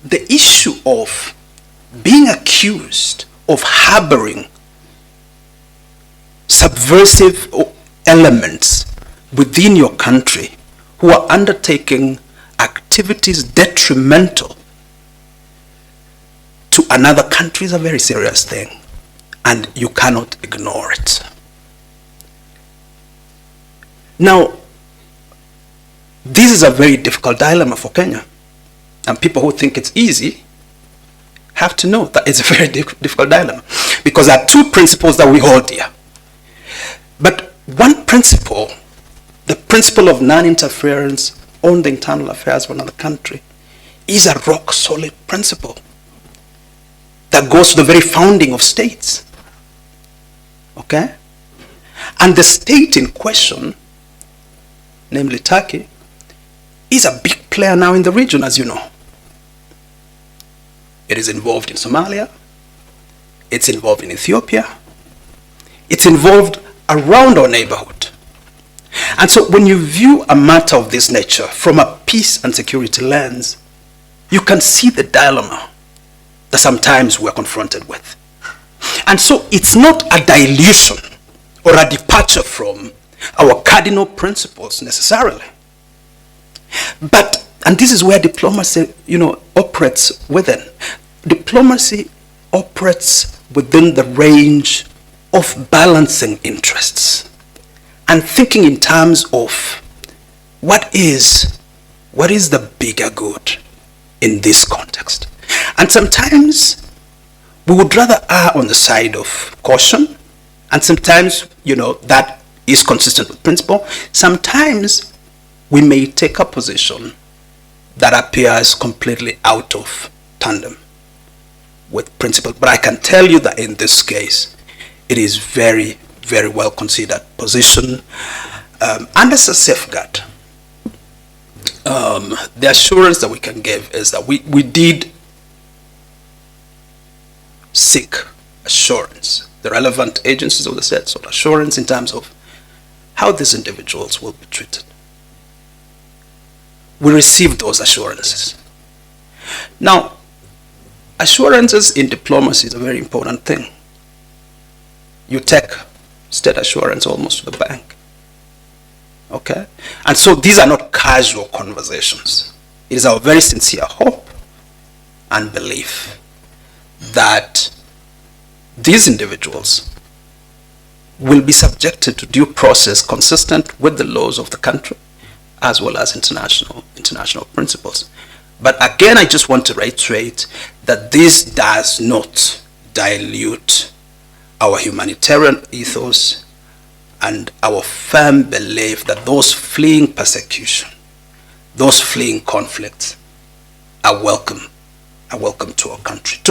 the issue of being accused of harboring subversive elements within your country who are undertaking activities detrimental to another country is a very serious thing, and you cannot ignore it. Now, this is a very difficult dilemma for Kenya, and people who think it's easy have to know that it's a very difficult dilemma, because there are two principles that we hold dear. But one principle, the principle of non-interference on the internal affairs of another country, is a rock-solid principle that goes to the very founding of states. Okay? And the state in question, namely Turkey, is a big player now in the region, as you know. It is involved in Somalia. It's involved in Ethiopia. It's involved around our neighborhood. And so when you view a matter of this nature from a peace and security lens, you can see the dilemma that sometimes we're confronted with. And so it's not a dilution or a departure from our cardinal principles necessarily. But, and this is where diplomacy, operates within. Diplomacy operates within the range of balancing interests and thinking in terms of what is the bigger good in this context. And sometimes we would rather err on the side of caution, and sometimes, that is consistent with principle. Sometimes we may take a position that appears completely out of tandem with principle. But I can tell you that in this case, it is very, very well considered position. And as a safeguard, the assurance that we can give is that we did seek assurance. The relevant agencies of the state sought assurance in terms of how these individuals will be treated. We received those assurances. Now, assurances in diplomacy is a very important thing. You take state assurance almost to the bank. Okay? And so these are not casual conversations. It is our very sincere hope and belief that these individuals will be subjected to due process consistent with the laws of the country as well as international principles. But again, I just want to reiterate that this does not dilute our humanitarian ethos and our firm belief that those fleeing persecution, those fleeing conflicts are welcome to our country.